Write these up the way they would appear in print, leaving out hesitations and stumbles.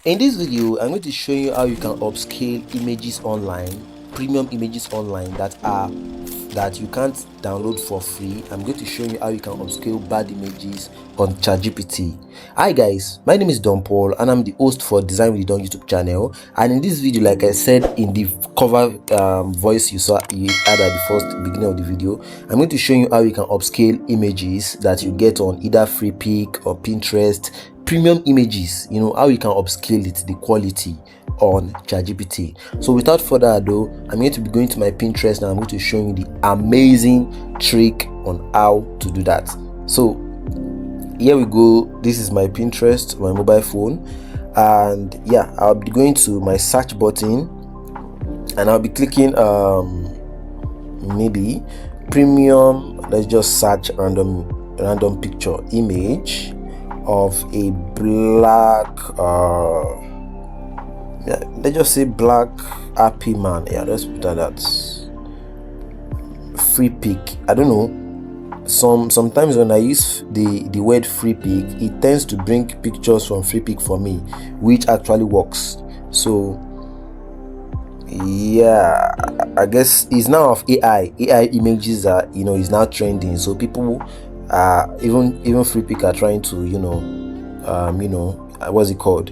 In this video, I'm going to show you how you can upscale images online, premium images online that you can't download for free. I'm going to show you how you can upscale bad images on ChatGPT. Hi guys, my name is Don Paul and I'm the host for Design with Don YouTube channel. And in this video, like I said in the cover voice you had at the first beginning of the video, I'm going to show you how you can upscale images that you get on either Freepik or Pinterest. Premium images, how you can upscale it, the quality on ChatGPT. So without further ado, I'm going to be going to my Pinterest and I'm going to show you the amazing trick on how to do that. So here we go. This is my Pinterest, my mobile phone, and yeah, I'll be going to my search button and I'll be clicking maybe premium. Let's just search random picture image of a black yeah, let's just say black happy man. Yeah, let's put that Freepik. I don't know, sometimes when I use the word Freepik, it tends to bring pictures from Freepik for me, which actually works. So yeah, I guess it's now of AI images are, is now trending, so people even Freepik are trying to what's it called,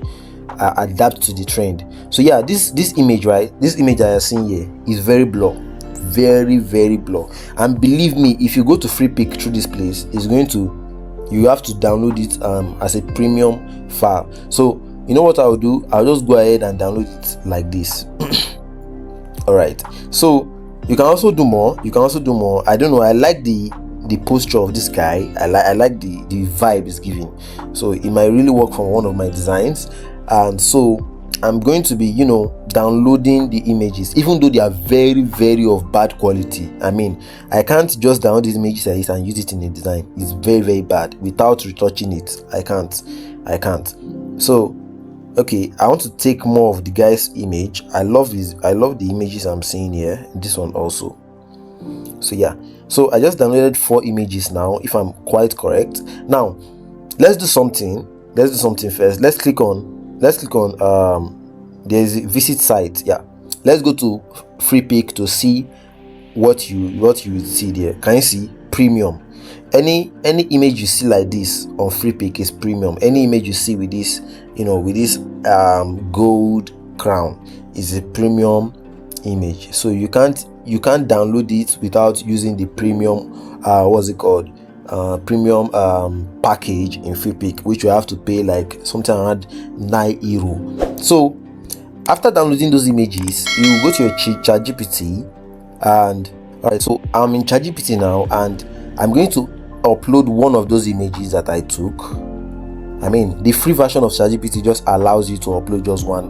adapt to the trend. So yeah, this image, right, this image that you're seeing here is very blur, very blur, and believe me, if you go to Freepik through this place, you have to download it as a premium file. So you know what I'll do, I'll just go ahead and download it like this. All right, so you can also do more. I don't know, I like the posture of this guy. I like the vibe it's giving, so it might really work for one of my designs. And so I'm going to be downloading the images, even though they are very of bad quality. I mean, I can't just download these images like this and use it in a design. It's very bad without retouching it. I can't. So okay, I want to take more of the guy's image. I love the images I'm seeing here, this one also. So yeah, so I just downloaded 4 images now, if I'm quite correct. Now let's do something first. Let's click on there's a visit site. Yeah, let's go to Freepik to see what you see there. Can you see premium? Any image you see like this on Freepik is premium. Any image you see with this gold crown is a premium image. So you can't download it without using the premium premium package in Freepik, which you have to pay like something around €9. So after downloading those images, you go to your ChatGPT, and all right, so I'm in ChatGPT now and I'm going to upload one of those images that I took. I mean, the free version of ChatGPT just allows you to upload just one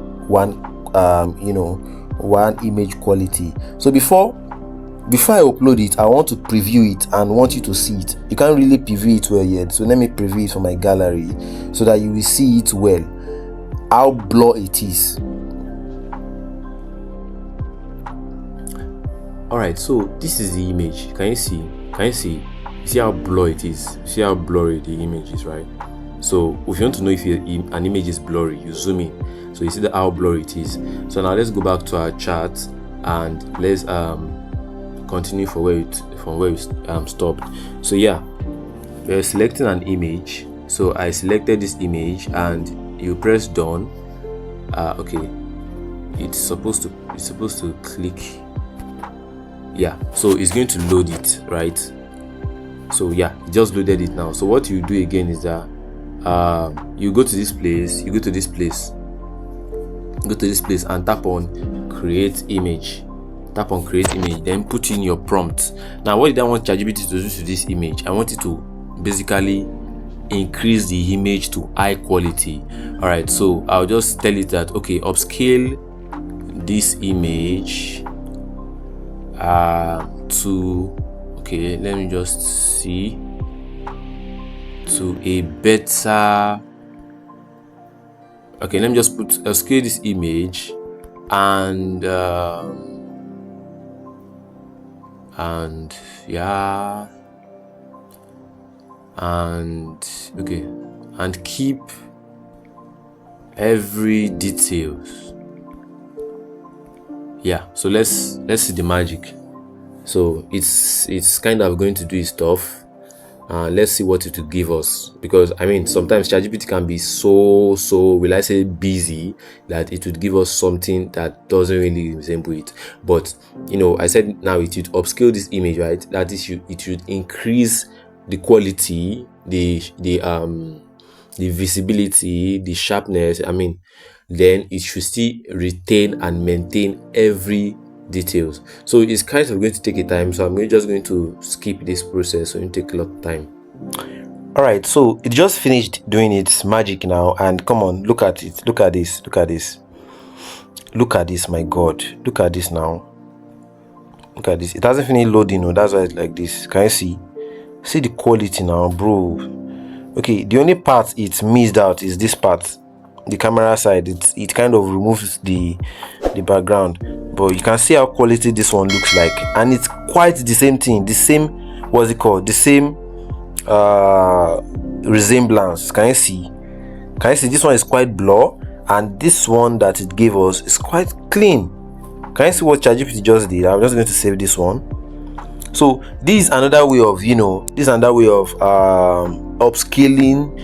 image quality. So before I upload it, I want to preview it and want you to see it. You can't really preview it well yet, so let me preview it for my gallery so that you will see it well, how blur it is. All right, so this is the image. Can you see you see how blur it is? You see how blurry the image is, right? So if you want to know if an image is blurry, you zoom in, so you see how blurry it is. So now let's go back to our chart and let's continue from where we stopped. So yeah, we're selecting an image. So I selected this image and you press done. Okay, it's supposed to click. Yeah, so it's going to load it, right? So yeah, it just loaded it now. So what you do again is that you go to this place and tap on create image. Then put in your prompt. Now what did I want ChatGPT to do to this image? I want it to basically increase the image to high quality. All right, so I'll just tell it that okay, upscale this image to, okay, let me just see, to a better, okay, let me just scale this image and yeah, and okay, and keep every details. Yeah, so let's see the magic. So it's kind of going to do its stuff. Let's see what it will give us, because I mean sometimes ChatGPT can be so will I say busy, that it would give us something that doesn't really resemble it. But I said now it would upscale this image, right? That is, it should increase the quality, the visibility, the sharpness. I mean, then it should still retain and maintain every details. So it's kind of going to take a time, so I'm just going to skip this process, so it take a lot of time. All right, so it just finished doing its magic now, and come on, look at it. Look at this. Look at this. Look at this. My God, look at this now. Look at this. It hasn't finished loading. That's why it's like this. Can you see? See the quality now, bro. Okay, the only part it's missed out is this part, the camera side. It kind of removes the background, but you can see how quality this one looks like, and it's quite the same thing, the same, what's it called, the same resemblance. Can you see this one is quite blur, and this one that it gave us is quite clean. Can you see what ChatGPT just did? I'm just going to save this one. So this is another way of upscaling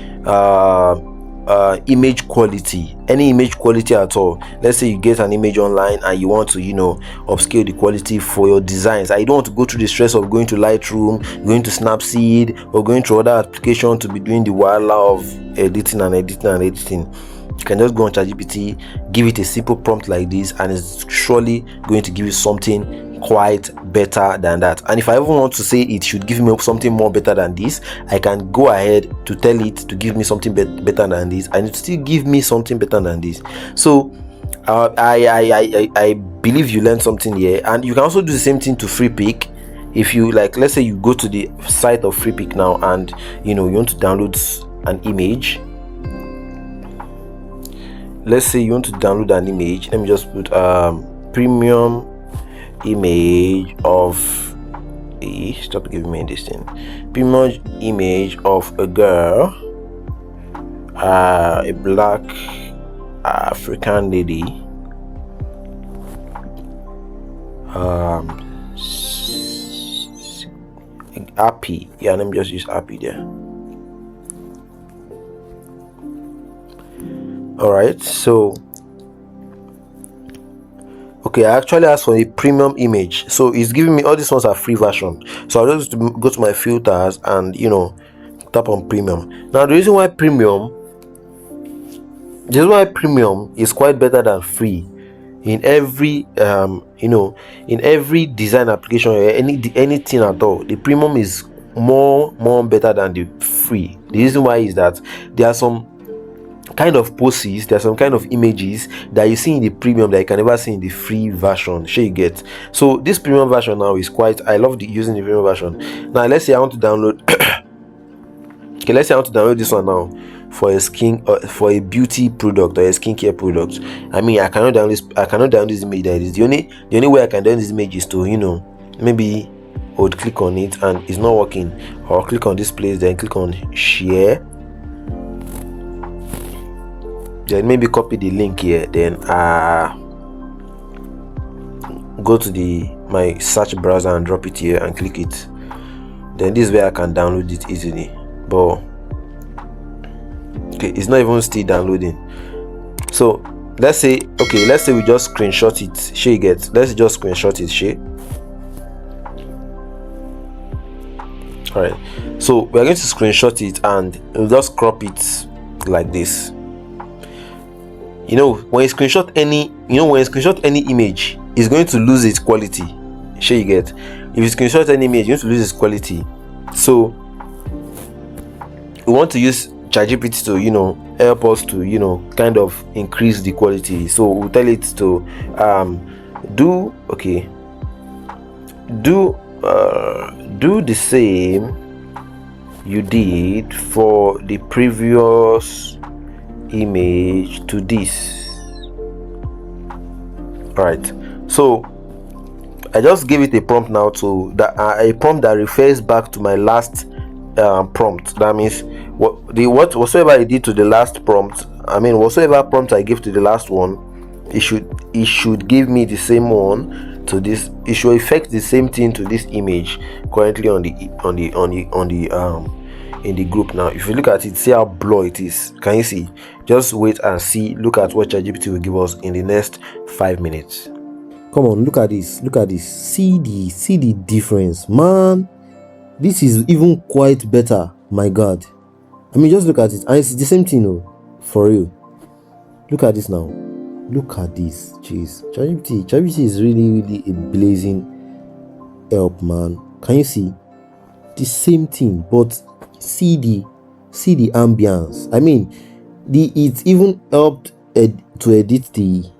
image quality, any image quality at all. Let's say you get an image online and you want to upscale the quality for your designs. I don't want to go through the stress of going to Lightroom, going to Snapseed, or going to other applications to be doing the wala of editing. You can just go on ChatGPT, give it a simple prompt like this, and it's surely going to give you something quite better than that. And if I even want to say it should give me something more better than this, I can go ahead to tell it to give me something better than this, and it still give me something better than this. So I believe you learned something here. And you can also do the same thing to FreePic. If you like, let's say you go to the site of FreePic now, and you want to download an image. Let's say you want to download an image. Let me just put premium image of stop giving me this thing. Premium image of a girl, a black African lady, happy. Yeah, let me just use happy there. All right, so okay, I actually asked for a premium image, so it's giving me all these ones are free version. So I'll just go to my filters and tap on premium. Now the reason why premium is quite better than free in every in every design application or anything at all, the premium is more better than the free. The reason why is that there are some kind of poses, there's some kind of images that you see in the premium that you can never see in the free version. Sure, you get. So this premium version now is quite, I love using the premium version. Now let's say I want to download okay, let's say I want to download this one now for for a beauty product or a skincare product. I mean, I cannot download this image. That is the only way I can download this image is to maybe I would click on it and it's not working, or click on this place, then click on share, then maybe copy the link here, then go to my search browser and drop it here and click it. Then this is where I can download it easily. But okay, it's not even still downloading. So let's say we just screenshot it. Sure, you get. Let's just screenshot it. Sure. All right. So we're going to screenshot it and we'll just crop it like this. When you screenshot any image, it's going to lose its quality. Sure, you get. If you screenshot any image, you're going to lose its quality. So we want to use ChatGPT to help us to kind of increase the quality. So we'll tell it to do the same you did for the previous image to this. All right, so I just gave it a prompt now a prompt that refers back to my last prompt. That means whatsoever I did to the last prompt, I mean, whatsoever prompt I give to the last one, it should give me the same one to this. It should affect the same thing to this image currently on the in the group. Now if you look at it, see how blur it is. Can you see? Just wait and see. Look at what ChatGPT will give us in the next 5 minutes. Come on, look at this. See the difference, man. This is even quite better. My God, I mean, just look at it, and it's the same thing. Oh, for real. Look at this now. Look at this. Jeez, ChatGPT is really a blazing help, man. Can you see the same thing? But see the ambience. I mean, it even helped to edit the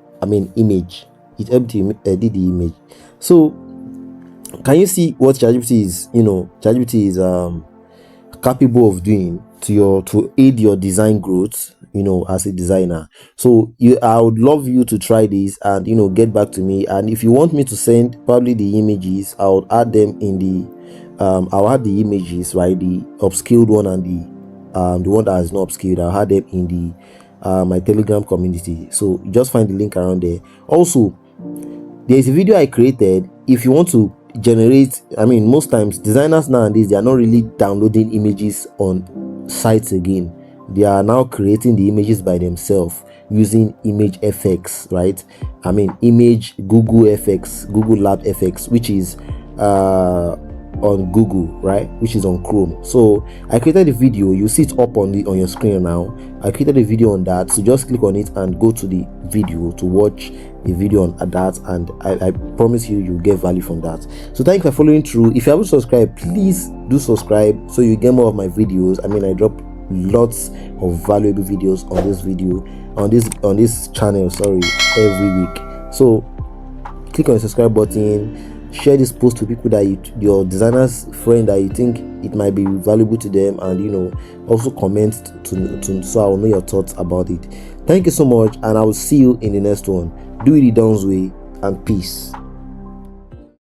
image. It helped to edit the image. So can you see what ChatGPT is? ChatGPT is capable of doing to aid your design growth, as a designer. So I would love you to try this and get back to me. And if you want me to send probably the images, I'll add them in the I'll add the images, right? The upscaled one and the one that is not upscaled. I'll add them in the my Telegram community. So just find the link around there. Also, there's a video I created. If you want to generate, most times designers nowadays, they are not really downloading images on sites again. They are now creating the images by themselves using image FX, right? Image Google FX, Google Lab FX, which is on Google, right? Which is on Chrome. So I created a video. You see it up on your screen now. I created a video on that. So just click on it and go to the video to watch a video on that, and I promise you'll get value from that. So thank you for following through. If you haven't subscribed, please do subscribe so you get more of my videos. I drop lots of valuable videos on this channel, every week. So click on the subscribe button, share this post to people that your designers friend that you think it might be valuable to them, and also comment to so I will know your thoughts about it. Thank you so much, and I will see you in the next one. Do it the Don's way, and peace.